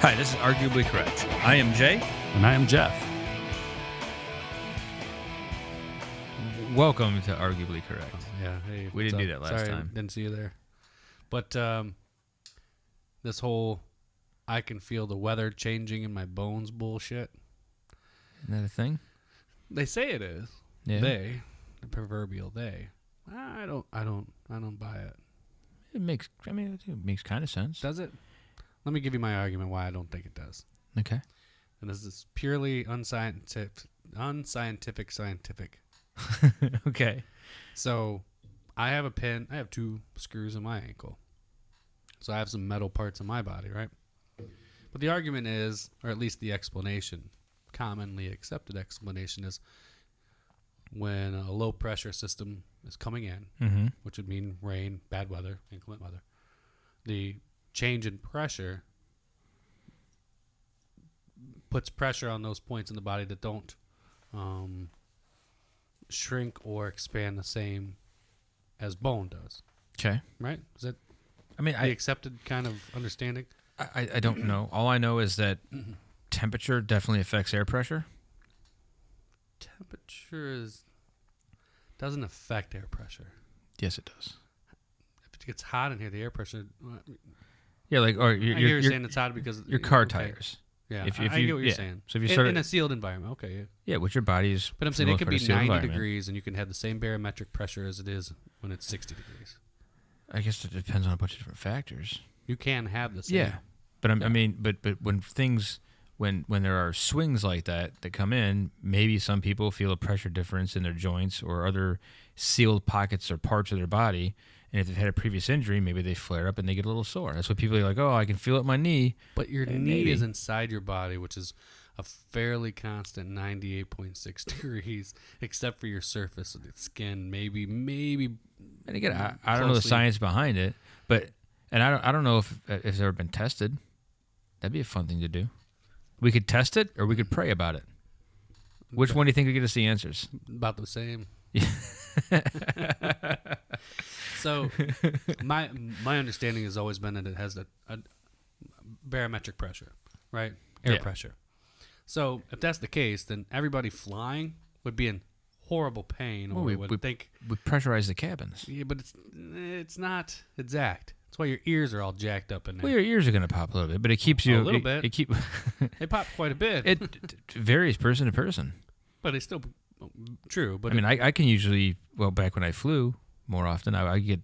Hi, this is Arguably Correct. I am Jay. And I am Jeff. Welcome to Arguably Correct. Yeah, hey. We didn't do that last time. Didn't see you there. But this whole I can feel the weather changing in my bones bullshit. Isn't that a thing? They say it is. Yeah. They, the proverbial they. I don't buy it. It makes kind of sense. Does it? Let me give you my argument why I don't think it does. Okay. And this is purely unscientific. Okay. So, I have a pin. I have 2 screws in my ankle. So, I have some metal parts in my body, right? But the argument is, or at least the explanation, commonly accepted explanation is when a low pressure system is coming in, which would mean rain, bad weather, inclement weather, the change in pressure puts pressure on those points in the body that don't shrink or expand the same as bone does. Okay. Right? Is that the accepted kind of understanding? I don't know. All I know is that temperature definitely affects air pressure. Temperature doesn't affect air pressure. Yes, it does. If it gets hot in here, the air pressure... Yeah, like or you're saying it's hot because... Your car tires. Yeah, if I get what you're saying. So if you start in a sealed environment, okay. Yeah. Yeah, which your body's... But I'm saying it could be 90 degrees and you can have the same barometric pressure as it is when it's 60 degrees. I guess it depends on a bunch of different factors. You can have the same. Yeah, but I mean, but when things... When there are swings like that come in, maybe some people feel a pressure difference in their joints or other sealed pockets or parts of their body. And if they've had a previous injury, maybe they flare up and they get a little sore. That's what people are like, oh, I can feel it in my knee. But your knee is inside your body, which is a fairly constant 98.6 degrees, except for your surface of the skin. Maybe. And again, I don't know the science behind it, but I don't know if it's ever been tested. That'd be a fun thing to do. We could test it, or we could pray about it. Which one do you think we get us the answers? About the same. So, my understanding has always been that it has a barometric pressure, right? Air pressure. So, if that's the case, then everybody flying would be in horrible pain, or we would think... We pressurize the cabins. Yeah, but it's not exact. That's why your ears are all jacked up in there. Well, your ears are going to pop a little bit, but it keeps you... A little bit. They pop quite a bit. It varies person to person. But it's still true. But I mean, I can usually... Well, back when I flew more often, I get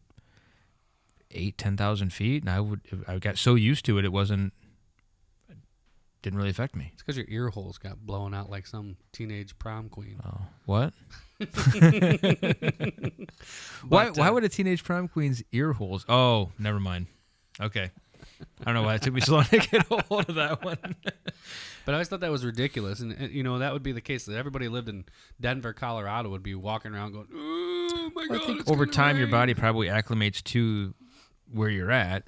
10,000 feet, and I got so used to it, it didn't really affect me. It's because your ear holes got blown out like some teenage prom queen. Oh, what? Why would a teenage prom queen's ear holes? Oh, never mind. Okay. I don't know why it took me so long to get a hold of that one. But I always thought that was ridiculous. And that would be the case that everybody lived in Denver, Colorado would be walking around going, oh, my God, I think over time your body probably acclimates to where you're at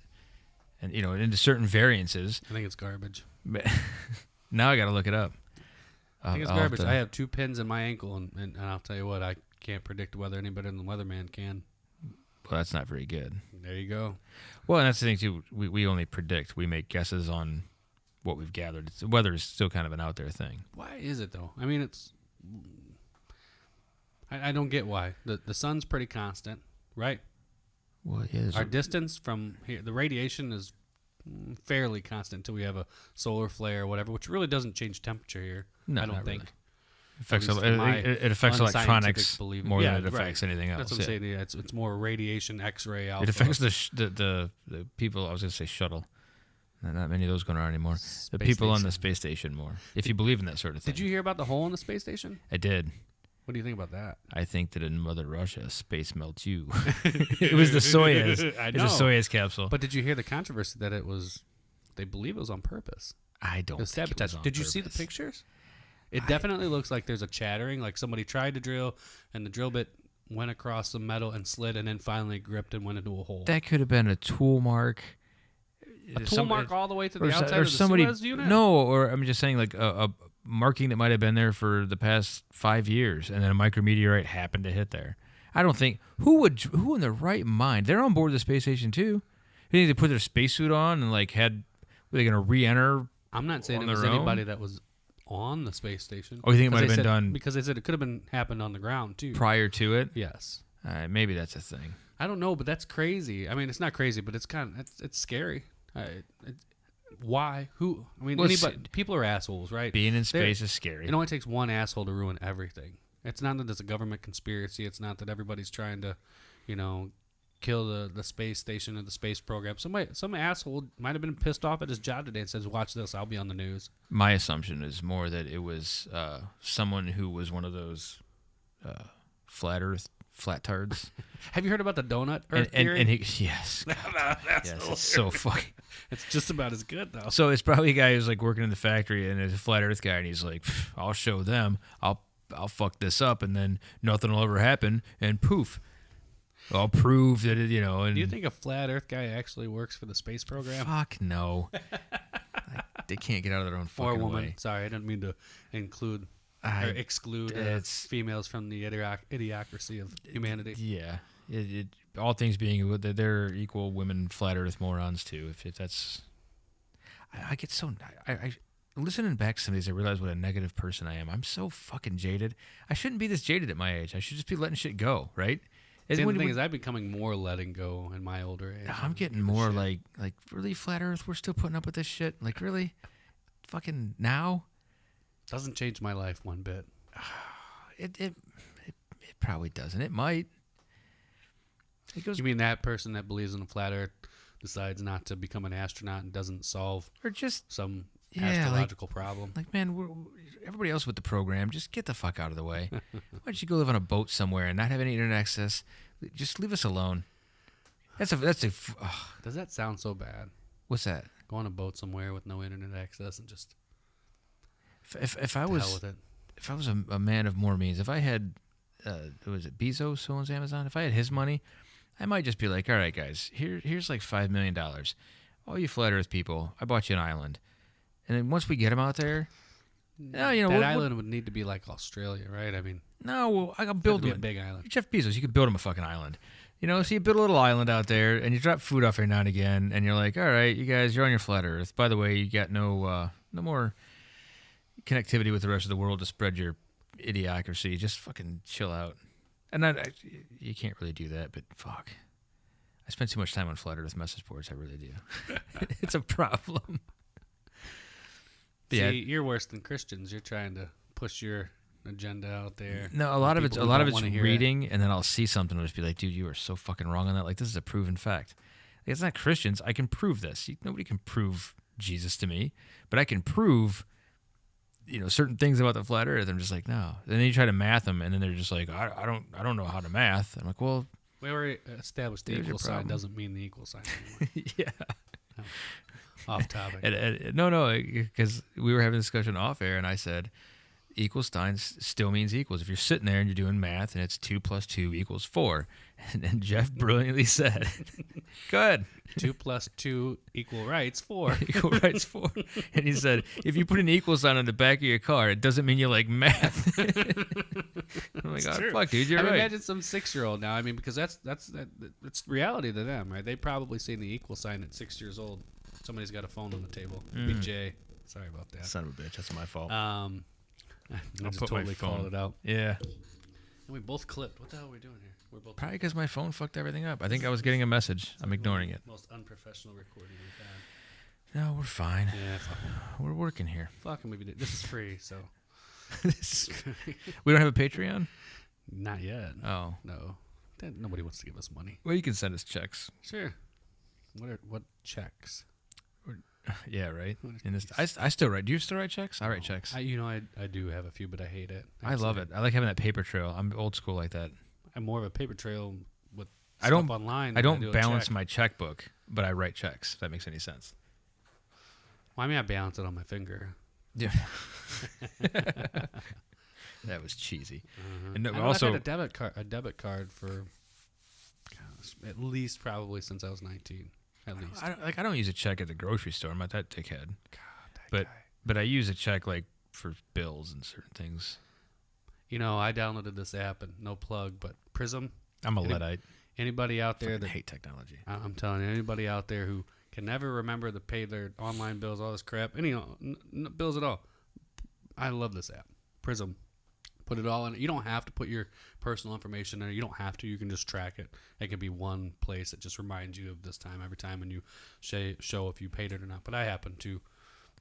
and, into certain variances. I think it's garbage. But now I got to look it up. I think it's garbage. I have 2 pins in my ankle, and I'll tell you what, I can't predict weather any better than the weatherman can. Well, that's not very good. There you go. Well, and that's the thing, too. We only predict. We make guesses on what we've gathered. Weather is still kind of an out there thing. Why is it, though? I mean, I don't get why. The sun's pretty constant, right? Well, yeah. Our distance from here, the radiation is fairly constant until we have a solar flare or whatever, which really doesn't change temperature here. No, I don't think. Really. It affects electronics more than it affects anything else. That's what I'm saying. Yeah, it's more radiation, X-ray, alpha. It affects the people. I was going to say shuttle. Not many of those going around anymore. The people on the space station more. If you believe in that sort of thing. Did you hear about the hole in the space station? I did. What do you think about that? I think that in Mother Russia, space melts you. It was the Soyuz. I know. It was a Soyuz capsule. But did you hear the controversy that they believe it was on purpose? I don't think it was on Did you purpose. see the pictures? It definitely looks like there's a chattering, like somebody tried to drill, and the drill bit went across some metal and slid, and then finally gripped and went into a hole. That could have been a tool mark. A tool mark all the way to the outside of the Suez unit? No, or I'm just saying like a marking that might have been there for the past 5 years, and then a micrometeorite happened to hit there. I don't think who in their right mind? They're on board the space station too. You think they put their spacesuit on and like were they going to re-enter I'm not saying on it was their own? anybody that was on the space station. Oh, you think it might have Because been they said- done because they said it could have been happened on the ground too. prior to it? Yes. Maybe that's a thing. I don't know, but that's crazy. I mean, it's not crazy, but it's it's scary. Why? Who? I mean, Well, anybody. People are assholes, right? Being in space is scary. It only takes one asshole to ruin everything. It's not that it's a government conspiracy. It's not that everybody's trying to, kill the space station or the space program. Some asshole might have been pissed off at his job today and says, "Watch this, I'll be on the news." My assumption is more that it was someone who was one of those flat tards. Have you heard about the donut Earth theory? And yes, That's yes, it's so fucking. It's just about as good though. So it's probably a guy who's like working in the factory and is a flat Earth guy, and he's like, "I'll show them. I'll fuck this up, and then nothing will ever happen, and poof, I'll prove that it, And Do you think a flat Earth guy actually works for the space program? Fuck no. They can't get out of their own fucking Or a woman? way. Sorry, I didn't mean to exclude females from the idiocracy of humanity. Yeah. All things being equal, they're equal women flat Earth morons too. If that's, I get so I listening back to some of these, I realize what a negative person I am. I'm so fucking jaded. I shouldn't be this jaded at my age. I should just be letting shit go, right? The thing is, I'm becoming more letting go in my older age. I'm getting more like really flat Earth. We're still putting up with this shit. Like really, fucking now. Doesn't change my life one bit. It probably doesn't. It might. It goes. You mean that person that believes in a flat Earth decides not to become an astronaut and doesn't solve or just some Yeah, astrological problem? Like, man, everybody else with the program, just get the fuck out of the way. Why don't you go live on a boat somewhere and not have any internet access? Just leave us alone. That's a. Does that sound so bad? What's that? Go on a boat somewhere with no internet access and just If I hell was with it. if I was a man of more means, if I had was it Bezos who owns Amazon? If I had his money, I might just be like, all right, guys, here's like $5 million. All you flat Earth people, I bought you an island, and then once we get them out there, that island would need to be like Australia, right? I mean, no, I'll build them a big island. You're Jeff Bezos, you could build him a fucking island. So you build a little island out there, and you drop food off every now and again, and you're like, all right, you guys, you're on your flat Earth. By the way, you got no more connectivity with the rest of the world to spread your idiocracy. Just fucking chill out. And you can't really do that, but fuck. I spend too much time on flat Earth message boards. I really do. It's a problem. See, you're worse than Christians. You're trying to push your agenda out there. No, a lot of it's reading, and then I'll see something and I'll just be like, dude, you are so fucking wrong on that. Like, this is a proven fact. Like, it's not Christians. I can prove this. Nobody can prove Jesus to me, but I can prove, certain things about the flat Earth. I'm just like, no. And then you try to math them, and then they're just like, I don't know how to math. I'm like, well, we already established the equal sign doesn't mean the equal sign anymore. Yeah. Off topic. No, because we were having a discussion off air, and I said, equal signs still means equals. If you're sitting there and you're doing math, and it's 2 + 2 = 4, and Jeff brilliantly said, "Go ahead. 2 + 2 equal rights 4. Equal rights 4." And he said, if you put an equal sign on the back of your car, it doesn't mean you like math. I'm like, oh, fuck, dude, you're right. Imagine some 6-year-old now. I mean, because that's reality to them, right? They probably seen the equal sign at 6 years old. Somebody's got a phone on the table. It'd be Jay. Sorry about that. Son of a bitch, that's my fault. I just totally called it out. Yeah. And we both clipped. What the hell are we doing here? We're both probably because my phone fucked everything up. I think I was getting a message. I'm ignoring it. Most unprofessional recording we've had. No, we're fine. Yeah, we're working here. Fucking maybe this is free, so. We don't have a Patreon? Not yet. Oh. No. Nobody wants to give us money. Well, you can send us checks. Sure. What checks? Yeah, right. I still write. Do you still write checks? I write checks. I do have a few, but I hate it. I love it. I like having that paper trail. I'm old school like that. I'm more of a paper trail with I don't online. I don't balance my checkbook, but I write checks. If that makes any sense. Well, I mean, I balance it on my finger. Yeah. That was cheesy. And also, I've had a debit card for at least probably since I was 19. At least. I don't use a check at the grocery store. I'm not that dickhead. God, that guy. But I use a check like for bills and certain things. I downloaded this app, and no plug, but Prism. I'm a Luddite. Anybody out there that hate technology? I'm telling you, anybody out there who can never remember to pay their online bills, all this crap, any bills at all. I love this app, Prism. Put it all in. You don't have to put your personal information there. You don't have to. You can just track it. It can be one place that just reminds you of this time every time, and you show if you paid it or not. But I happen to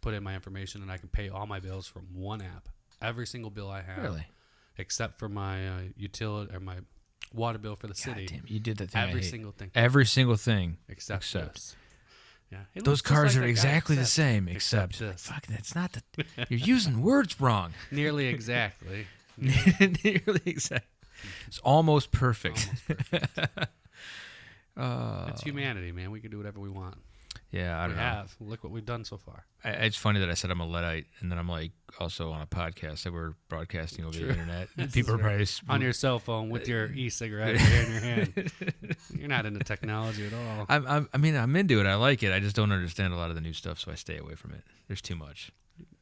put in my information, and I can pay all my bills from one app. Every single bill I have, Really? except for my utility or my water bill for the city. Damn, you did that thing. Every single thing. Every single thing. Except this. Yeah, it Those looks just cards like are that guy, exactly the same, except this. fuck, that's not the. You're using words wrong. Nearly exactly. Nearly exact. It's almost perfect. It's humanity, man. We can do whatever we want. Yeah, I don't know. Look what we've done so far. It's funny that I said I'm a Luddite, and then I'm like also on a podcast that we're broadcasting over the internet. People are probably on your cell phone with your e-cigarette in your hand. You're not into technology at all. I'm into it. I like it. I just don't understand a lot of the new stuff, so I stay away from it. There's too much.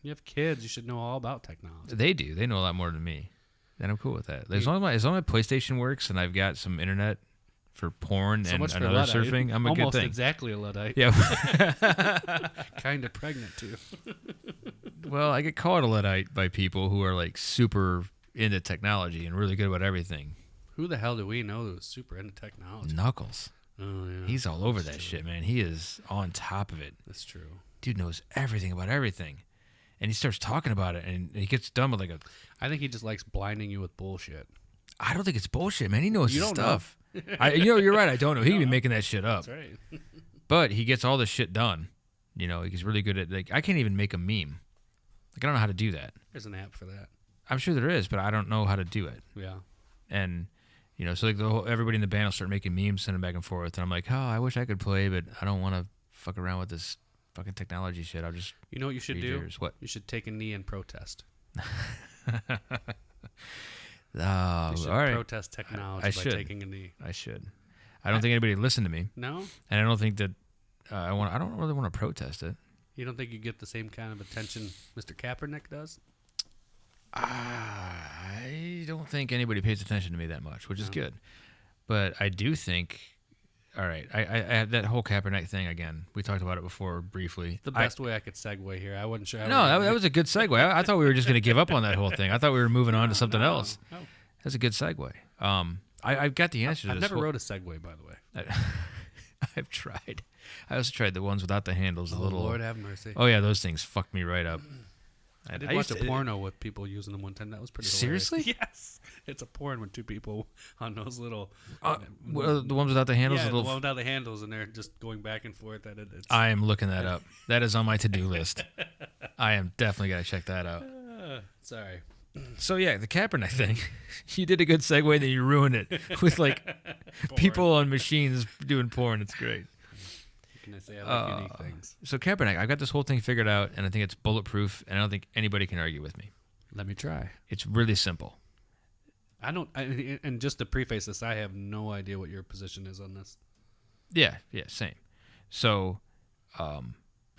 You have kids. You should know all about technology. They do. They know a lot more than me, and I'm cool with that. As long as my PlayStation works and I've got some internet for porn and much for another Luddite. surfing, I'm a Almost good thing. Exactly a Luddite. Yeah. Kind of pregnant too. Well, I get called a Luddite by people who are like super into technology and really good about everything. Who the hell do we know that was super into technology? Knuckles. Oh yeah. He's all over that shit, man. He is on top of it. That's true. Dude knows everything about everything. And he starts talking about it, and he gets done with like a... I think he just likes blinding you with bullshit. I don't think it's bullshit, man. He knows You his don't stuff. You're right. I don't know. He could be making that shit up. That's right. But he gets all this shit done. You know, he's really good at... Like, I can't even make a meme. Like, I don't know how to do that. There's an app for that. I'm sure there is, but I don't know how to do it. Yeah. And, you know, so like everybody in the band will start making memes, sending back and forth. And I'm like, oh, I wish I could play, but I don't want to fuck around with this fucking technology shit. I'll just... You know what you should do? Yours. What? You should take a knee and protest. Oh, You should all right. protest technology I by should. taking a knee. I should. I don't think anybody would listen to me, No? and I don't think that I don't really want to protest it. You don't think you get the same kind of attention Mr. Kaepernick does? I don't think anybody pays attention to me that much, which is good. But I do think. All right, I have that whole Kaepernick thing again. We talked about it before briefly. The best way I could segue here. I wasn't sure. No, that was a good segue. I thought we were just going to give up on that whole thing. I thought we were moving on to something else. No. That's a good segue. I've got the answer to I've this. never wrote a segue, by the way. I've tried. I also tried the ones without the handles. Oh, Lord have mercy. Oh yeah, those things fucked me right up. I did watch a porno with people using them one time. That was pretty hilarious. Seriously? Yes. It's a porn with two people on those little... Well, the ones without the handles? Yeah, the the little one without the handles, and they're just going back and forth. It's, I am looking that up. That is on my to-do list. I am definitely going to check that out. Sorry. So yeah, the Kaepernick thing. You did a good segue, then you ruined it with like people on machines doing porn. It's great. Can I say I like unique things? So Kaepernick, I've got this whole thing figured out, and I think it's bulletproof, and I don't think anybody can argue with me. Let me try. It's really simple. And just to preface this, I have no idea what your position is on this. Yeah, same. So,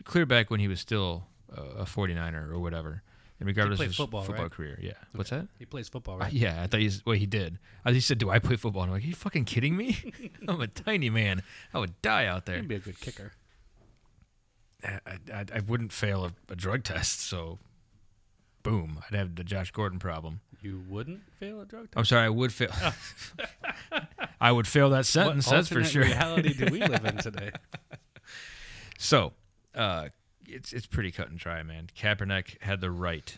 clear back when he was still a 49er or whatever, and regardless of his football right? career. Yeah. What's that? He plays football, right? Yeah, I thought he did. He said, do I play football? And I'm like, are you fucking kidding me? I'm a tiny man. I would die out there. He'd be a good kicker. I wouldn't fail a drug test, so boom, I'd have the Josh Gordon problem. You wouldn't fail a drug test? I'm sorry, I would fail. I would fail that sentence, that's for sure. What reality do we live in today? So, it's pretty cut and dry, man. Kaepernick had the right.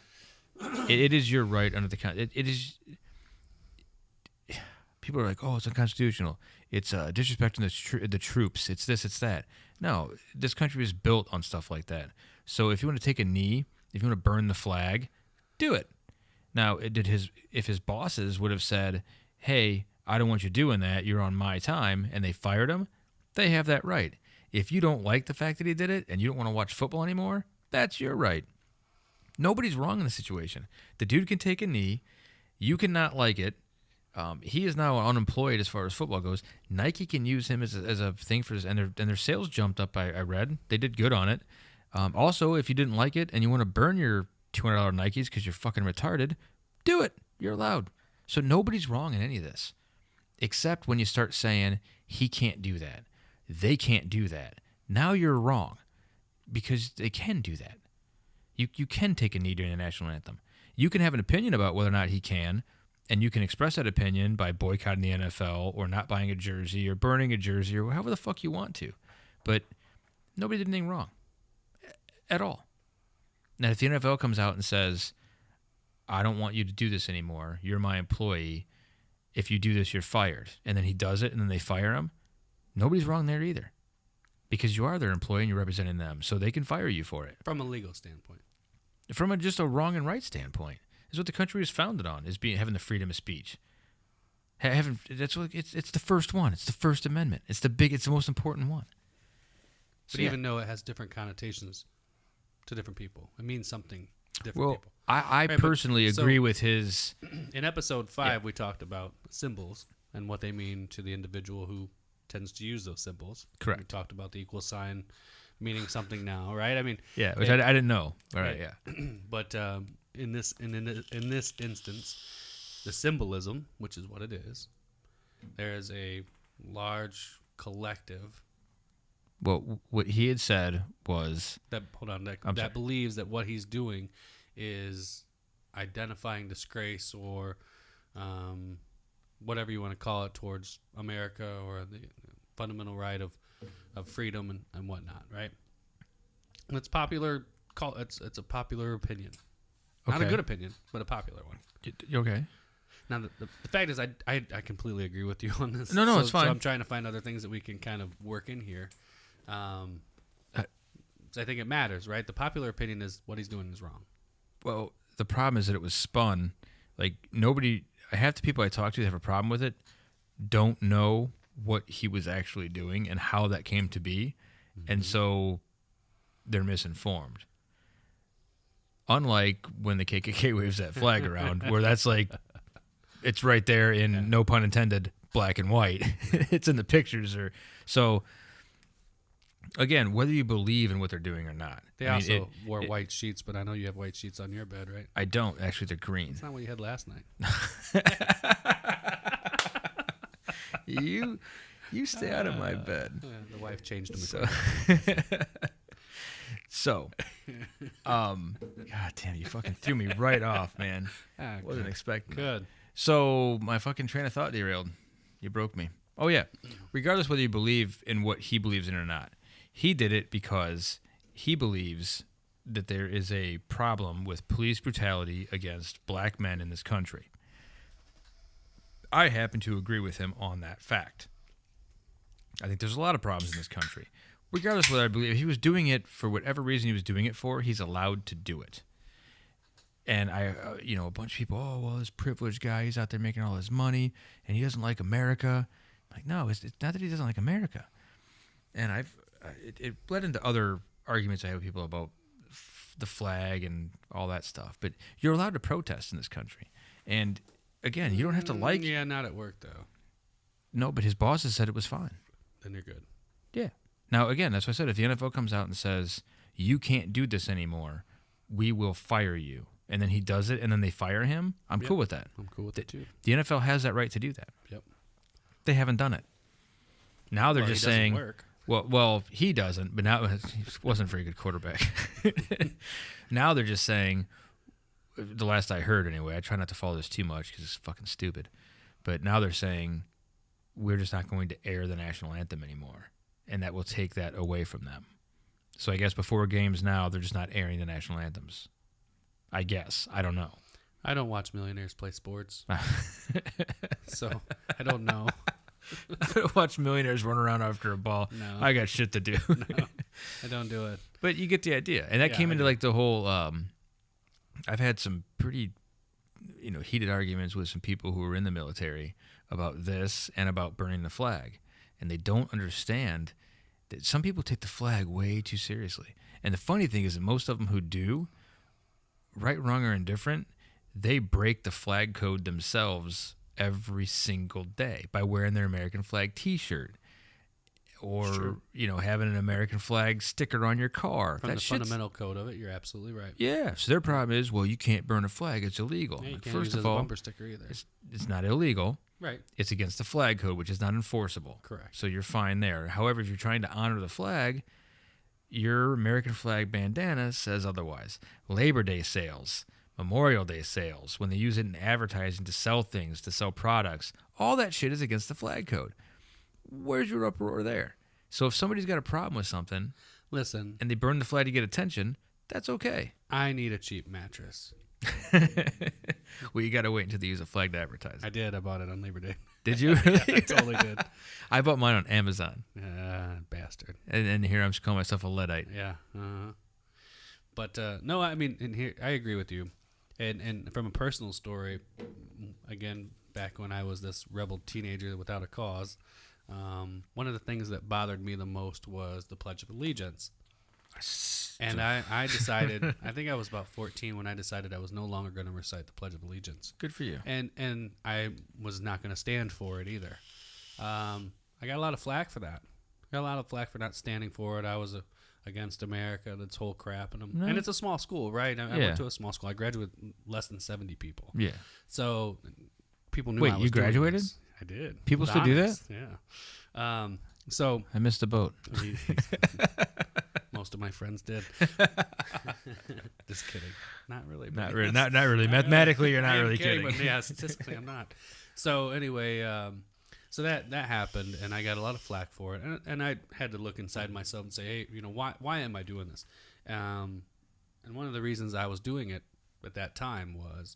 It is your right under the it is. People are like, oh, it's unconstitutional. It's disrespecting the troops. It's this, it's that. No, this country was built on stuff like that. So if you want to take a knee, if you want to burn the flag, do it. Now, if his bosses would have said, hey, I don't want you doing that, you're on my time, and they fired him, they have that right. If you don't like the fact that he did it and you don't want to watch football anymore, that's your right. Nobody's wrong in this situation. The dude can take a knee. You cannot like it. He is now unemployed as far as football goes. Nike can use him as a thing for this, and their sales jumped up. I read they did good on it. Also, if you didn't like it and you want to burn your $200 Nikes because you're fucking retarded, do it. You're allowed. So nobody's wrong in any of this, except when you start saying he can't do that, they can't do that, Now you're wrong because they can do that. You can take a knee during the national anthem. You can have an opinion about whether or not he can, and you can express that opinion by boycotting the NFL or not buying a jersey or burning a jersey or however the fuck you want to. But nobody did anything wrong at all. Now, if the NFL comes out and says, I don't want you to do this anymore, you're my employee, if you do this, you're fired, and then he does it and then they fire him, nobody's wrong there either. Because you are their employee and you're representing them, so they can fire you for it. From a legal standpoint. From just a wrong and right standpoint. Is what the country is founded on, is having the freedom of speech. That's what it's the first one. It's the First Amendment. It's the most important one. But even though it has different connotations to different people, it means something to different people. I personally agree with his. In episode 5, we talked about symbols and what they mean to the individual who tends to use those symbols. Correct. We talked about the equal sign meaning something now, right? I mean, yeah, which I didn't know. All right, yeah. But in this instance, the symbolism, which is what it is, there is a large collective. Well, what he had said was that believes that what he's doing is identifying disgrace or whatever you want to call it towards America or the fundamental right of freedom and whatnot, right? And it's popular. It's a popular opinion, not a good opinion, but a popular one. Okay. Now the fact is, I completely agree with you on this. No, it's fine. So I'm trying to find other things that we can kind of work in here. So I think it matters, right? The popular opinion is what he's doing is wrong. Well, the problem is that it was spun. Like half the people I talk to that have a problem with it don't know what he was actually doing and how that came to be, and so they're misinformed. Unlike when the KKK waves that flag around, where that's like, it's right there in no pun intended, black and white. It's in the pictures, so. Again, whether you believe in what they're doing or not. They also wore white sheets, but I know you have white sheets on your bed, right? I don't. Actually, they're green. That's not what you had last night. You stay out of my bed. The wife changed them. So, God damn, you fucking threw me right off, man. Wasn't expecting that. Good. So, my fucking train of thought derailed. You broke me. Oh, yeah. Regardless whether you believe in what he believes in or not, he did it because he believes that there is a problem with police brutality against black men in this country. I happen to agree with him on that fact. I think there's a lot of problems in this country. Regardless of whether I believe, if he was doing it for whatever reason he was doing it for, he's allowed to do it. And a bunch of people, oh, well, this privileged guy, he's out there making all his money, and he doesn't like America. I'm like, no, it's not that he doesn't like America. And it bled into other arguments I have with people about the flag and all that stuff. But you're allowed to protest in this country. And, again, you don't have to like... Yeah, not at work, though. No, but his bosses said it was fine. Then you're good. Yeah. Now, again, that's what I said. If the NFL comes out and says, you can't do this anymore, we will fire you. And then he does it, and then they fire him, I'm cool with that. I'm cool with it, too. The NFL has that right to do that. Yep. They haven't done it. Now they're just saying... Work. Well, he doesn't, but now he wasn't a very good quarterback. Now they're just saying, the last I heard anyway, I try not to follow this too much because it's fucking stupid, but now they're saying, we're just not going to air the national anthem anymore, and that will take that away from them. So I guess before games now, they're just not airing the national anthems. I guess. I don't know. I don't watch millionaires play sports, so I don't know. I don't watch millionaires run around after a ball. No. I got shit to do. No, I don't do it. But you get the idea. And that came into like the whole, I've had some pretty, heated arguments with some people who were in the military about this and about burning the flag. And they don't understand that some people take the flag way too seriously. And the funny thing is that most of them who do, right, wrong, or indifferent, they break the flag code themselves every single day by wearing their American flag T-shirt or, having an American flag sticker on your car. From the fundamental code of it, you're absolutely right. Yeah. So their problem is, well, you can't burn a flag. It's illegal. Yeah, you can't First use it of as a all, bumper sticker either. it's not illegal. Right. It's against the flag code, which is not enforceable. Correct. So you're fine there. However, if you're trying to honor the flag, your American flag bandana says otherwise. Labor Day sales, Memorial Day sales, when they use it in advertising to sell things, to sell products, all that shit is against the flag code. Where's your uproar there? So if somebody's got a problem with something, Listen, and they burn the flag to get attention, that's okay. I need a cheap mattress. Well, you got to wait until they use a flag to advertise. I did. I bought it on Labor Day. Did you really? I totally did. I bought mine on Amazon. Bastard. And here I'm just calling myself a Luddite. Yeah. But no, I mean, and here I agree with you. And from a personal story, again, back when I was this rebel teenager without a cause, one of the things that bothered me the most was the Pledge of Allegiance. And I decided, I think I was about 14 when I decided I was no longer going to recite the Pledge of Allegiance. Good for you. And I was not going to stand for it either. I got a lot of flack for that. I got a lot of flack for not standing for it. I was against America, this whole crap. And it's a small school, right? I went to a small school. I graduated with less than 70 people. Yeah. So people knew Wait, I was you doing graduated? this. I did. People With still do that? honors, Yeah. So I missed the boat. most of my friends did. Just kidding. Not really. Not really. Not really. Mathematically, you're not I am really kidding. But yeah, statistically, I'm not. So anyway, so that happened, and I got a lot of flack for it, and I had to look inside myself and say, hey, why am I doing this? And one of the reasons I was doing it at that time was,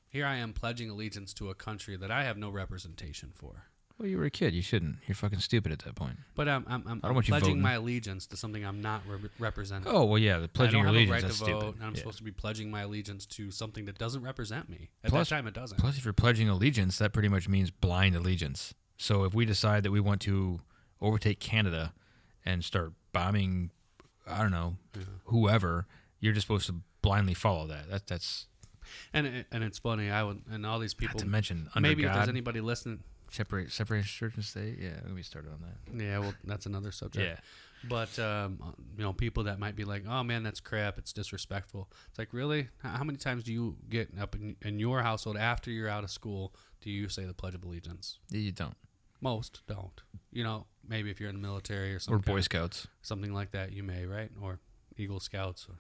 here I am pledging allegiance to a country that I have no representation for. Well, you were a kid. You shouldn't. You're fucking stupid at that point. But I'm want you pledging voting. my allegiance to something I'm not representing. Oh, well, yeah. The pledging your I don't allegiance, have a right that's to vote, stupid. and I'm Yeah. supposed to be pledging my allegiance to something that doesn't represent me. At Plus- that time, it doesn't. Plus, if you're pledging allegiance, that pretty much means blind allegiance. So if we decide that we want to overtake Canada and start bombing, I don't know, whoever, you're just supposed to blindly follow that. That's And it's funny. And all these people. not to mention under Maybe if God, there's anybody listening. separate church and state. Yeah, let me start on that. Yeah, well, that's another subject. Yeah. But people that might be like, "Oh man, that's crap. It's disrespectful." It's like, really? How many times do you get up in your household after you're out of school? Do you say the Pledge of Allegiance? You don't. Most don't. Maybe if you're in the military or Or something. Boy Scouts. Something like that, you may, right? Or Eagle Scouts or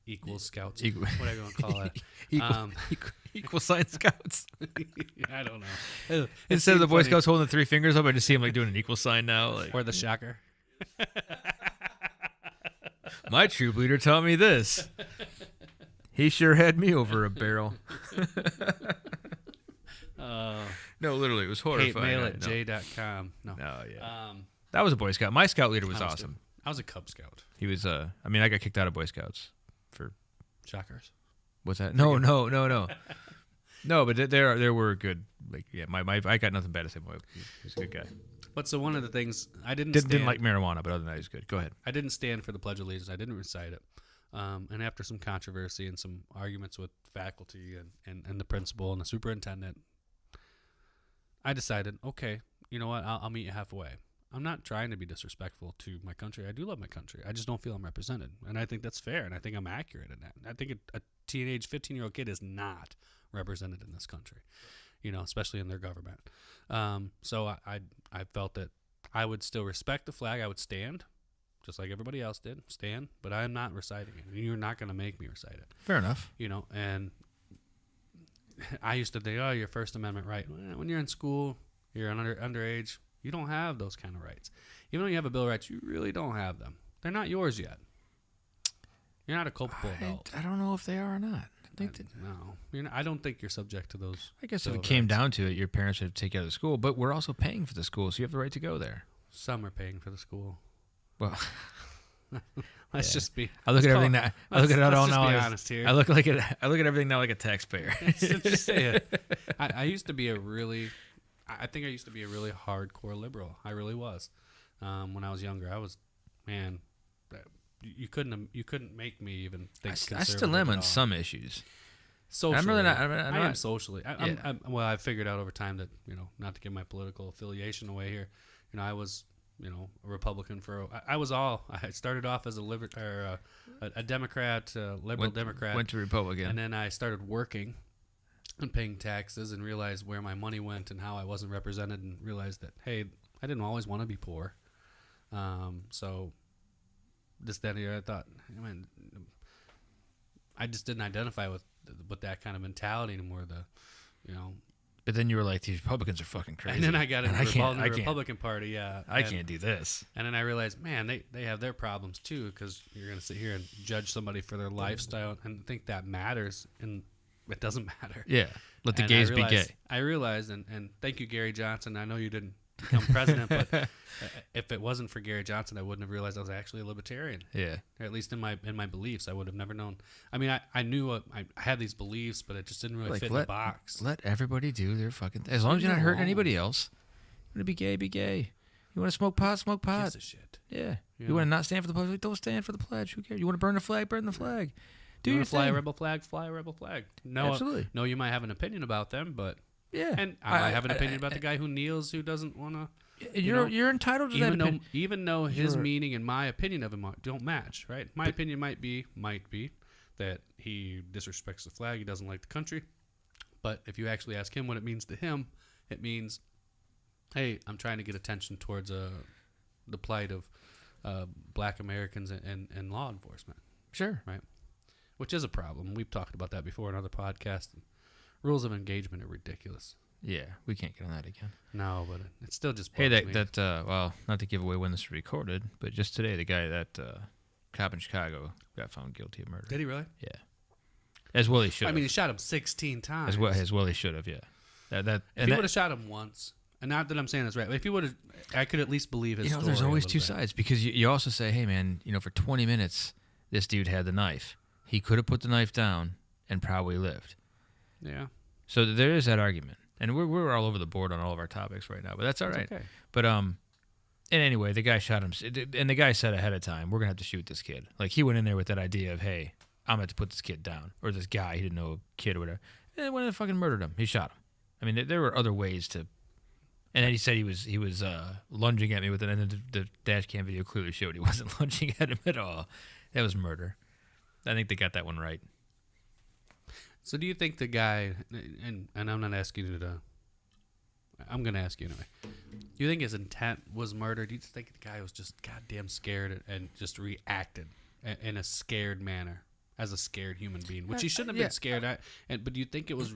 Equal Scouts, Equal- whatever you want to call it. Equal sign Scouts. I don't know. It Instead of the seemed Boy funny. Scouts holding the three fingers up, I just see him like doing an equal sign now. Like, Or the shocker. my troop leader taught me this. He sure had me over a barrel. No, literally, it was horrifying. Hatemail@j.com. No. No, yeah. That was a Boy Scout. My Scout leader was awesome. I was a Cub Scout. He was. I got kicked out of Boy Scouts for Shockers. what's that? No. No, but there were good. Like, yeah, I got nothing bad to say. He was a good guy. But so one of the things I Didn't like marijuana, but other than that, he's good. Go ahead. I didn't stand for the Pledge of Allegiance. I didn't recite it. And after some controversy and some arguments with faculty and the principal and the superintendent, I decided, okay, you know what? I'll meet you halfway. I'm not trying to be disrespectful to my country. I do love my country. I just don't feel I'm represented. And I think that's fair, and I think I'm accurate in that. I think a teenage 15-year-old kid is not represented in this country, especially in their government. So I felt that I would still respect the flag. I would stand, just like everybody else did, but I'm not reciting it. And you're not going to make me recite it. Fair enough. And I used to think, oh, your First Amendment right. Well, when you're in school, you're underage, you don't have those kind of rights. Even though you have a Bill of Rights, you really don't have them. They're not yours yet. You're not a culpable adult. I don't know if they are or not. No. I don't think you're subject to those. I guess if Bill it of came Rights. down to it, your parents would take you out of the school, but we're also paying for the school, so you have the right to go there. Some are paying for the school. Well, Let's just be. I look at everything now. I look at it all let's just now. be as- honest here. I look at everything now like a taxpayer. Just say it. I used to be I think I used to be a really hardcore liberal. I really was. When I was younger, I was, man. You couldn't make me even think. I still am on some issues. Socially, I'm really not. I am socially. Well, I've figured out over time that not to give my political affiliation away here. I was a Republican I started off as a Democrat, liberal Democrat. Went to Republican. And then I started working and paying taxes and realized where my money went and how I wasn't represented, and realized that, hey, I didn't always want to be poor. So this, that, and the other, I thought, man, I just didn't identify with that kind of mentality anymore. But then you were like, these Republicans are fucking crazy. And then I got into the can't. Republican Party, yeah. I can't do this. And then I realized, man, they have their problems too, because you're going to sit here and judge somebody for their lifestyle and think that matters, and it doesn't matter. Yeah, let the gays be gay. I realized, and thank you, Gary Johnson. I know you didn't become president, but if it wasn't for Gary Johnson, I wouldn't have realized I was actually a libertarian. Yeah, or at least in my beliefs, I would have never known. I mean, I knew I had these beliefs, but it just didn't really fit in the box. Let everybody do their fucking thing. As long as you're not hurting anybody else. You want to be gay, be gay. You want to smoke pot, smoke pot. Gives a shit. Yeah. You want to not stand for the pledge? Don't stand for the pledge. Who cares? You want to burn the flag? Burn the flag. Do you fly a rebel flag? Fly a rebel flag. No, absolutely. No, you might have an opinion about them, but yeah, and I might have an opinion about the guy who kneels, who doesn't want to. You're entitled to that opinion. Even though his meaning and my opinion of him don't match, right? My opinion might be that he disrespects the flag, he doesn't like the country. But if you actually ask him what it means to him, it means, hey, I'm trying to get attention towards the plight of black Americans and law enforcement. Sure. Right? Which is a problem. We've talked about that before in other podcasts. Rules of engagement are ridiculous. Yeah, we can't get on that again. No, but it's still just hey, well, not to give away when this is recorded, but just today, the guy that cop in Chicago got found guilty of murder. Did he really? Yeah. As well he should have. I mean, he shot him 16 times. As well he should have, yeah. If he would have shot him once, and not that I'm saying that's right, but if he would have, I could at least believe his story. There's always two sides, because you also say, hey, man, for 20 minutes, this dude had the knife. He could have put the knife down and probably lived. Yeah. So there is that argument. And we're all over the board on all of our topics right now, but that's all right. Okay. But and anyway, the guy shot him, and the guy said ahead of time, we're gonna have to shoot this kid. Like, he went in there with that idea of, hey, I'm gonna have to put this kid down, or this guy, he didn't know a kid or whatever. And then went in and fucking murdered him. He shot him. I mean, there were other ways to. And then he said he was lunging at me with it, and then the dash cam video clearly showed he wasn't lunging at him at all. That was murder. I think they got that one right. So do you think the guy, and I'm not asking you to, I'm going to ask you anyway. Do you think his intent was murder? Do you think the guy was just goddamn scared and just reacted in a scared manner as a scared human being, which he shouldn't have been scared at? But do you think it was,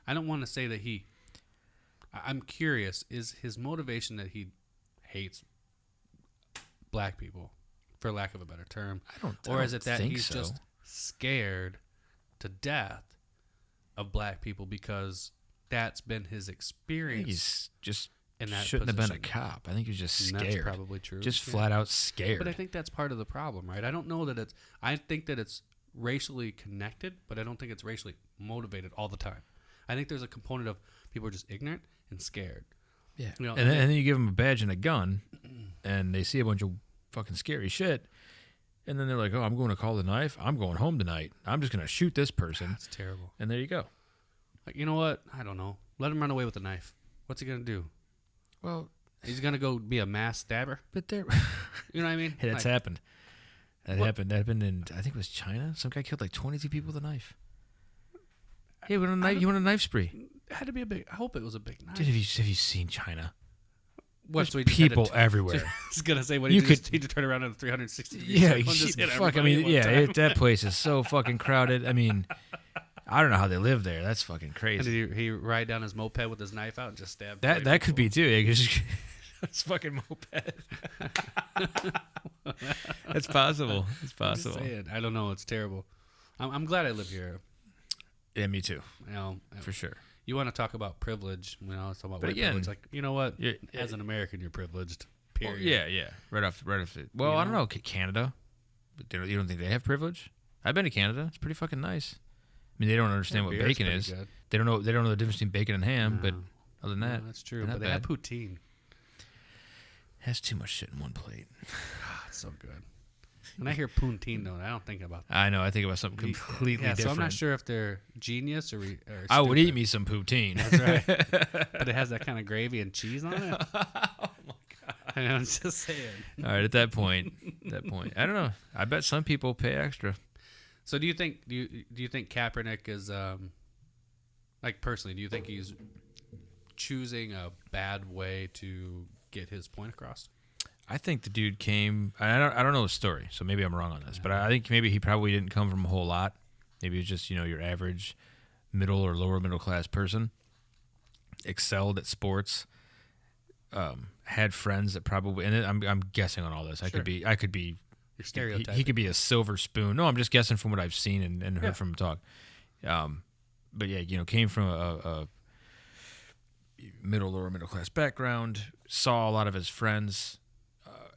I don't want to say that I'm curious, is his motivation that he hates black people, for lack of a better term? Or is it that he's just scared to death of black people because that's been his experience? I think he's just shouldn't have been a cop. I think he was just scared. That's probably true. Just flat out scared. But I think that's part of the problem, right? I don't know that I think that it's racially connected, but I don't think it's racially motivated all the time. I think there's a component of people are just ignorant and scared. Yeah. And then you give them a badge and a gun, and they see a bunch of fucking scary shit. And then they're like, oh, I'm going to call the knife. I'm going home tonight. I'm just going to shoot this person. That's terrible. And there you go. Like, you know what? I don't know. Let him run away with the knife. What's he going to do? Well, he's going to go be a mass stabber? But there... You know what I mean? Hey, that's happened. That happened in, I think it was China. Some guy killed like 22 people with a knife. Hey, you went on a knife spree. It had to be a big... I hope it was a big knife. Dude, have you seen China? There's people everywhere. I was gonna say, what, he just turn around in 360 degrees. Yeah, fuck. I mean, that place is so fucking crowded. I mean, I don't know how they live there. That's fucking crazy. And did he ride down his moped with his knife out and just stab? That could be too. Yeah, it's fucking moped. That's possible. It's possible. I'm just saying, I don't know. It's terrible. I'm glad I live here. Yeah, me too. For sure. You want to talk about privilege? Let's talk about white again, privilege. Like, you know what? As an American, you're privileged. Period. Well, yeah. Right off. Well, I don't know. Canada. But you don't think they have privilege? I've been to Canada. It's pretty fucking nice. I mean, they don't understand what bacon is. Good. They don't know the difference between bacon and ham. But other than that, that's true. But they have poutine. It has too much shit in one plate. It's so good. When I hear poutine, though, I don't think about that. I know. I think about something completely different. So I'm not sure if they're genius or I would eat me some poutine. That's right. But it has that kind of gravy and cheese on it. Oh, my God. I know, I'm just saying. All right, at that point, I don't know. I bet some people pay extra. So do you think Kaepernick is Like, personally, do you think he's choosing a bad way to get his point across? I think the dude came. I don't know the story, so maybe I'm wrong on this. But I think maybe he probably didn't come from a whole lot. Maybe he was just your average middle or lower middle class person. Excelled at sports. Had friends that probably, and I'm guessing on all this. I could be. You're stereotyping. He could be a silver spoon. No, I'm just guessing from what I've seen and heard from him talk. But yeah, came from a middle, lower middle class background. Saw a lot of his friends,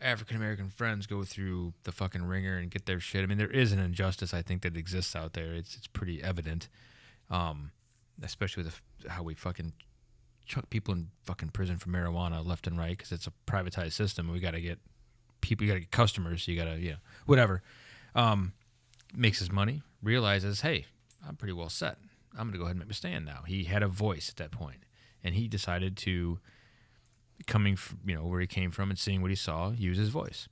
African American friends, go through the fucking ringer and get their shit. I mean, there is an injustice I think that exists out there. It's pretty evident, especially with how we fucking chuck people in fucking prison for marijuana left and right because it's a privatized system. We got to get people, you got to get customers, you got to, whatever. Makes his money, realizes, hey, I'm pretty well set. I'm going to go ahead and make my stand now. He had a voice at that point, and he decided to, coming from, where he came from and seeing what he saw, use his voice.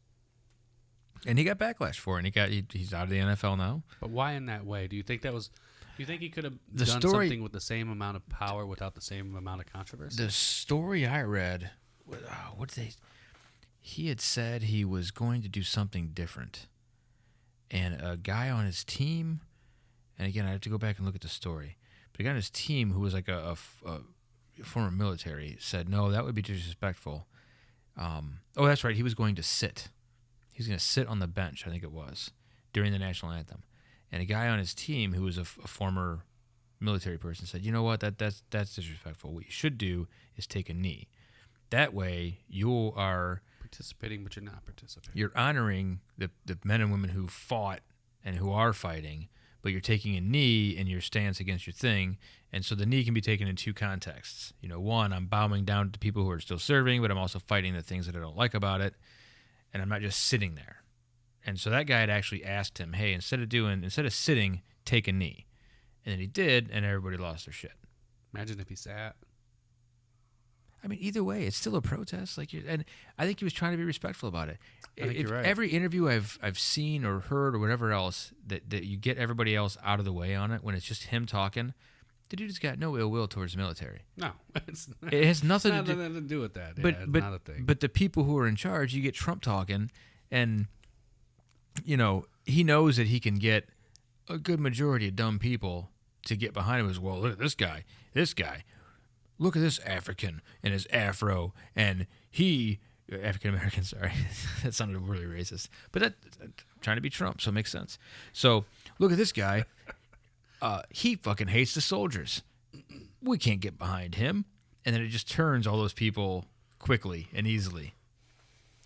And he got backlash for it, and he's out of the NFL now. But why in that way? Do you think he could have The done story- something with the same amount of power without the same amount of controversy? The story I read, he had said he was going to do something different. And a guy on his team, and again, I have to go back and look at the story, but a guy on his team who was like a former military said, no, that would be disrespectful. Oh, that's right. He was going to sit. He was going to sit on the bench, I think it was, during the National Anthem. And a guy on his team who was a former military person said, you know what, that's disrespectful. What you should do is take a knee. That way you are participating, but you're not participating. You're honoring the men and women who fought and who are fighting, but you're taking a knee in your stance against your thing. And so the knee can be taken in two contexts. One, I'm bowing down to people who are still serving, but I'm also fighting the things that I don't like about it. And I'm not just sitting there. And so that guy had actually asked him, hey, instead of sitting, take a knee. And then he did, and everybody lost their shit. Imagine if he sat. I mean, either way, it's still a protest. And I think he was trying to be respectful about it. I think you're right. Every interview I've seen or heard or whatever else that you get everybody else out of the way on it when it's just him talking, the dude's got no ill will towards the military. No, it has nothing to do with that. But it's not a thing. But the people who are in charge, you get Trump talking, and he knows that he can get a good majority of dumb people to get behind him. As well, look at this guy. Look at this African and his afro, and African American. Sorry, that sounded really racist. But that trying to be Trump, so it makes sense. So look at this guy. He fucking hates the soldiers. We can't get behind him. And then it just turns all those people quickly and easily.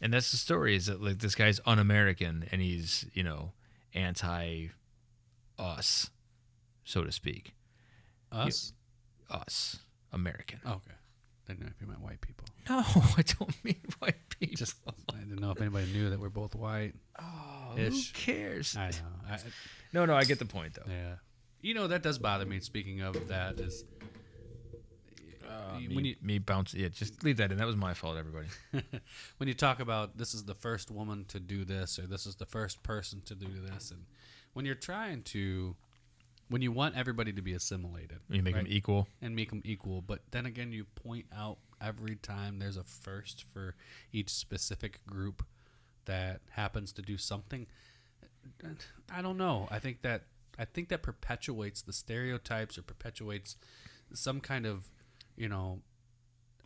And that's the story, is that this guy's un-American and he's, anti-us, so to speak. Us? Us. American. Oh, okay. Didn't know if you meant white people. No, I don't mean white people. I didn't know if anybody knew that we're both white. Oh, Ish. who cares? I know. No, I get the point, though. Yeah. That does bother me. Speaking of that, is me bounce. Yeah, just leave that in. That was my fault, everybody. when you talk about this is the first woman to do this, or this is the first person to do this, and when you want everybody to be assimilated, You make them equal. and make them equal, but then again, you point out every time there's a first for each specific group that happens to do something. I don't know. I think that perpetuates the stereotypes, or perpetuates some kind of,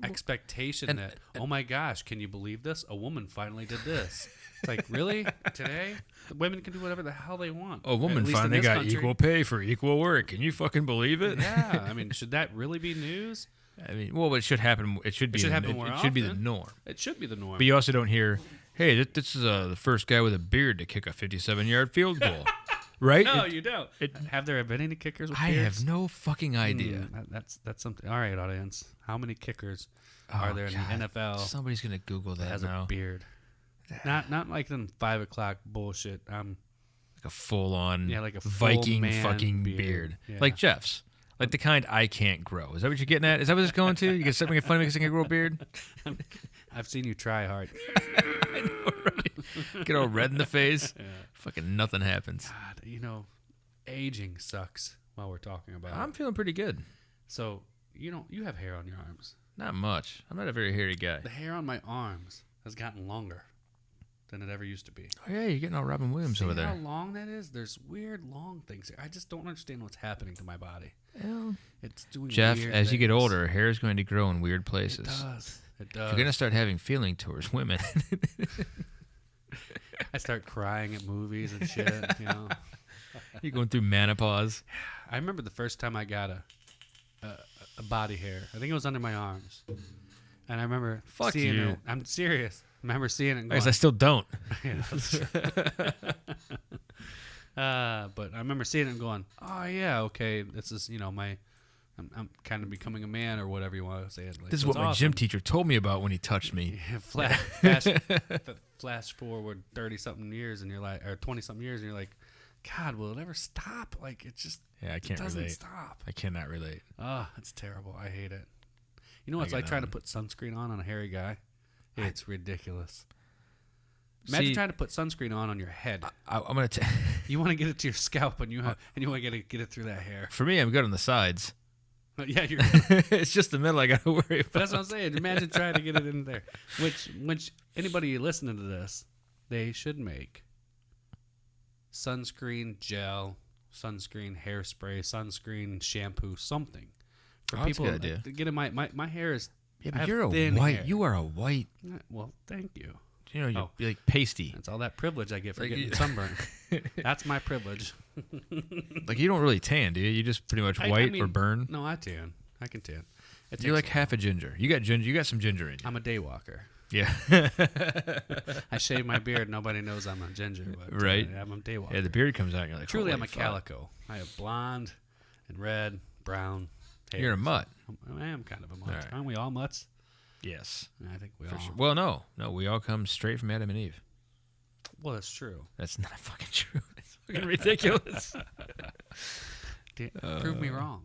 expectation that, oh my gosh, can you believe this? A woman finally did this. It's like, really? Today? Women can do whatever the hell they want. A woman finally got equal pay for equal work. Can you fucking believe it? Yeah. I mean, should that really be news? I mean, well, it should happen. It should happen more It often. should be the norm. It should be the norm. But you also don't hear, hey, this is the first guy with a beard to kick a 57-yard field goal. Right? No, you don't. Have there been any kickers with I beards? have no fucking idea. That's something. All right, audience. How many kickers are there in the NFL Somebody's going to Google that has now. a beard? Not like them 5 o'clock bullshit. Like a full-on like a full Viking man fucking beard. Yeah. Like Jeff's. Like the kind I can't grow. Is that what you're getting at? Is that what it's going to? You can start making fun of me because I can't grow a beard? I've seen you try hard. I know, right? Get all red in the face. Yeah. Fucking nothing happens. God, aging sucks while we're talking about I'm it. feeling pretty good. So you have hair on your arms. Not much. I'm not a very hairy guy. The hair on my arms has gotten longer than it ever used to be. Oh yeah, you're getting all Robin Williams See over there. how long that is? There's weird long things. I just don't understand what's happening to my body. Well, It's doing Jeff, weird as you get things. older, hair is going to grow in weird places. It does. It does. You're going to start having feeling towards women. I start crying at movies and shit. You're going through menopause. I remember the first time I got a body hair. I think it was under my arms, and I remember Fuck seeing you. it. I'm serious. I remember seeing it. And I guess going, I still don't. yeah, that's true. But I remember seeing it and going, "Oh yeah, okay. This is I'm kind of becoming a man or whatever you want to say it. Like, This is so what it's my awesome. gym teacher told me about when he touched me. Flash forward 30-something years, and you're like, or 20-something years, and you're like, God, will it ever stop? Like it just Yeah, I can't doesn't relate. stop. I cannot relate. Oh, it's terrible. I hate it. You know what it's I like get trying to nothing. put sunscreen on a hairy guy? It's ridiculous. Imagine See, trying to put sunscreen on your head. I'm going to You want to get it to your scalp, and you want to get it through that hair. For me, I'm good on the sides. Yeah, you're. It's just the middle I got to worry about. But that's what I'm saying. Imagine trying to get it in there. Which anybody listening to this, they should make sunscreen gel, sunscreen hairspray, sunscreen shampoo, something for Oh, that's a people. good idea. To get in my hair is. Yeah, I but have you're a thin white. hair. You are a white. Well, thank you. You know, you're Oh. like pasty. That's all that privilege I get for Like, getting you- sunburned. That's my privilege. Like you don't really tan, do you? You just pretty much I white or mean, burn. No, I tan. I can tan. It You're takes like half a ginger. You got ginger. You got some ginger in you. I'm a day walker. Yeah. I shave my beard. Nobody knows I'm a ginger. But, Right. I'm a day walker. Yeah, the beard comes out. And you're like, Truly, I'm holy a fuck. calico. I have blonde and red, brown hair. You're a mutt. I am kind of a mutt. All right. Aren't we all mutts? Yes, I think we for all. sure. Well, no, we all come straight from Adam and Eve. Well, that's true. That's not fucking true. It's fucking ridiculous. Prove me wrong.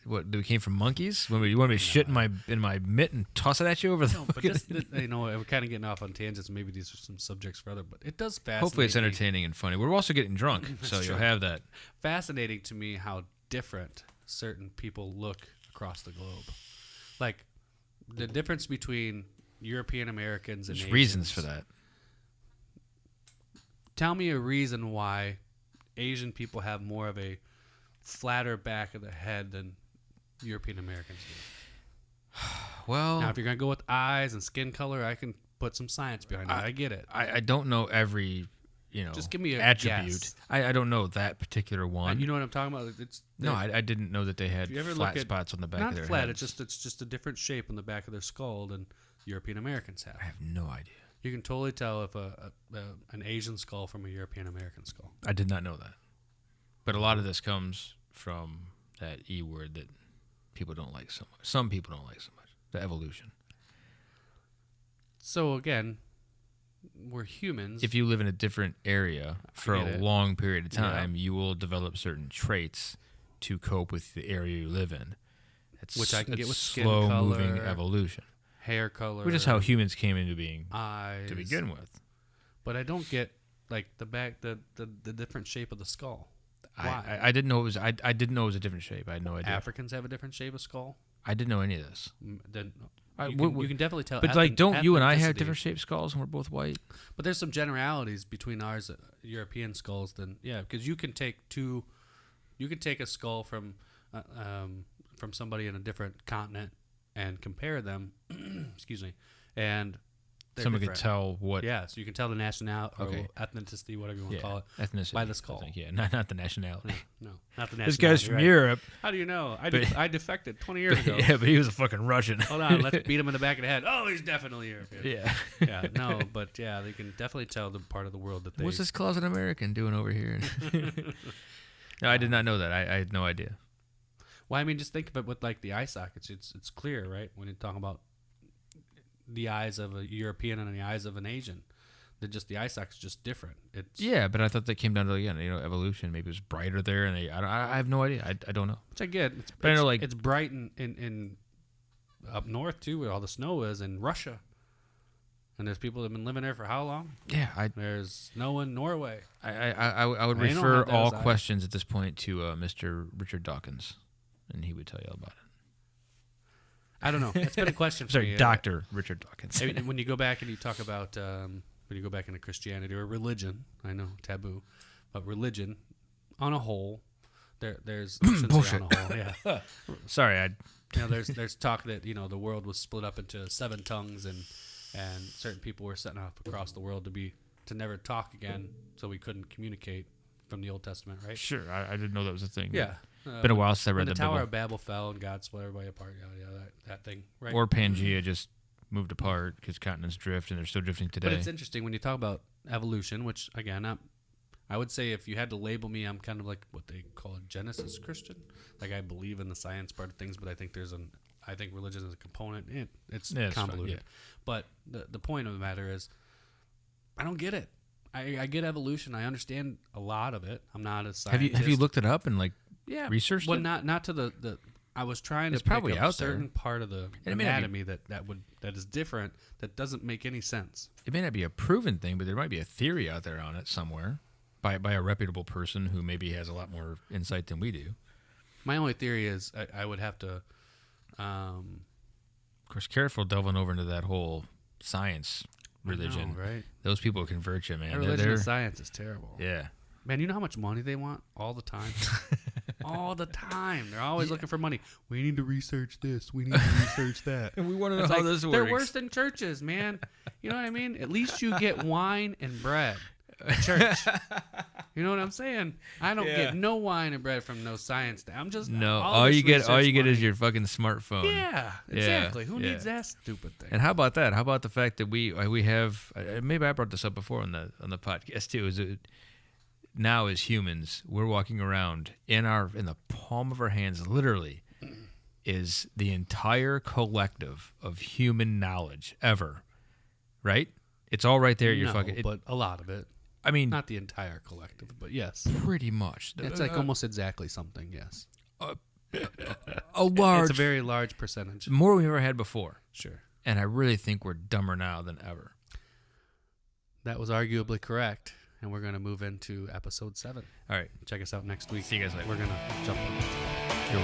What? We came from monkeys? When you want me to shit in my mitt and toss it at you over the? No, but this, we're kind of getting off on tangents. Maybe these are some subjects for other, but it does fascinate. Hopefully, it's me. entertaining and funny. We're also getting drunk, so That's you'll true. have that. Fascinating to me how different certain people look across the globe. Like the difference between European Americans and There's Asians. reasons for that. Tell me a reason why Asian people have more of a flatter back of the head than European Americans do. Well, Now, if you're going to go with eyes and skin color, I can put some science behind it. I get it. I don't know every Just give me a attribute. guess. I don't know that particular one. You know what I'm talking about? It's No, I didn't know that they had If you ever flat look at- spots on the back not of their flat. heads. It's just a different shape on the back of their skull than European Americans have. I have no idea. You can totally tell if an Asian skull from a European American skull. I did not know that. But a lot of this comes from that E word that people don't like so much. Some people don't like so much. The evolution. So again, we're humans. If you live in a different area for get a it. long period of Yeah. time, you will develop certain traits to cope with the area you live in. It's, Which I can get it's with skin slow-moving color, evolution, hair color, which is how humans came into being eyes to begin with. But I don't get like the different shape of the skull. Why? I didn't know it was. I didn't know it was a different shape. I had no idea. Africans have a different shape of skull. I didn't know any of this. Then I- you, what- can, you can definitely tell. But like, don't you and I have ethnicity. different shaped skulls and we're both white? But there's some generalities between ours European skulls than because you can take a skull from somebody in a different continent and compare them. Excuse me, and they're Someone could different. tell what. Yeah, so you can tell the nationality, Okay. or ethnicity, whatever you want Yeah, to call it, ethnicity by the skull. I think, yeah, not the nationality. No, not the nationality. This guy's from right. Europe. How do you know? I But- I defected 20 years ago. Yeah, but he was a fucking Russian. Hold on, let's beat him in the back of the head. Oh, he's definitely European. Yeah. Yeah, no, but yeah, they can definitely tell the part of the world that they. What's this closet American doing over here? No, I did not know that. I had no idea. Well, I mean, just think of it with like the eye sockets. It's clear, right? When you're talking about the eyes of a European and the eyes of an Asian, the eye socket's just different. It's Yeah, but I thought that came down to again, evolution. Maybe it was brighter there, and I have no idea. I don't know. which I get. But I know, like- it's bright in up north too, where all the snow is in Russia, and there's people that have been living there for how long? Yeah, There's snow in Norway. I would They don't refer have that all as eyes. questions at this point to Mr. Richard Dawkins. and he would tell you all about it. I don't know. It's been a question for Sorry, me. Dr. Richard Dawkins. When you go back and you talk about when you go back into Christianity or religion, I know taboo, but religion on a whole, there's I shouldn't say Bullshit. on a whole, yeah. Sorry, There's talk that the world was split up into 7 tongues and certain people were set off across the world to never talk again, so we couldn't communicate from the Old Testament, right? Sure, I didn't know that was a thing. Yeah. Been a while since I read when the the Tower Bible. of Babel fell and God split everybody apart, that thing, right? Or Pangea just moved apart because continents drift, and they're still drifting today. But it's interesting when you talk about evolution, which again, I would say if you had to label me, I'm kind of like what they call a Genesis Christian. Like I believe in the science part of things, but I think I think religion is a component. It's convoluted. Fine, But the point of the matter is, I don't get it. I get evolution. I understand a lot of it. I'm not a scientist. Have you looked it up and researched well, it? not to the. I was trying to It's pick probably up out a certain part of the it may not anatomy that is different, that doesn't make any sense. It may not be a proven thing, but there might be a theory out there on it somewhere by a reputable person who maybe has a lot more insight than we do. My only theory is I would have to. Of course, careful delving over into that whole science religion. I know, right? Those people convert you, man. Religion and science is terrible. Yeah. Man, you know how much money they want all the time? All the time. They're always looking for money. We need to research this. We need to research that. And we want to know It's how like, this works. they're worse than churches, man. You know what I mean? At least you get wine and bread at church. You know what I'm saying? I don't get no wine and bread from no science. I'm just all you get money. is your fucking smartphone. Yeah, exactly. Who needs that stupid thing? And how about that? How about the fact that we have maybe I brought this up before on the podcast too. Is it now as humans we're walking around in the palm of our hands, literally, is the entire collective of human knowledge ever, right? It's all right there at your fucking. But a lot of it. I mean, not the entire collective, but yes, pretty much. It's like almost exactly something. Yes, a large. It's a very large percentage. More we ever had before. Sure. And I really think we're dumber now than ever. That was arguably correct. And we're going to move into episode 7. All right. Check us out next week. See you guys later. We're going to jump on. You're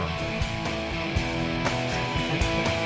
wrong.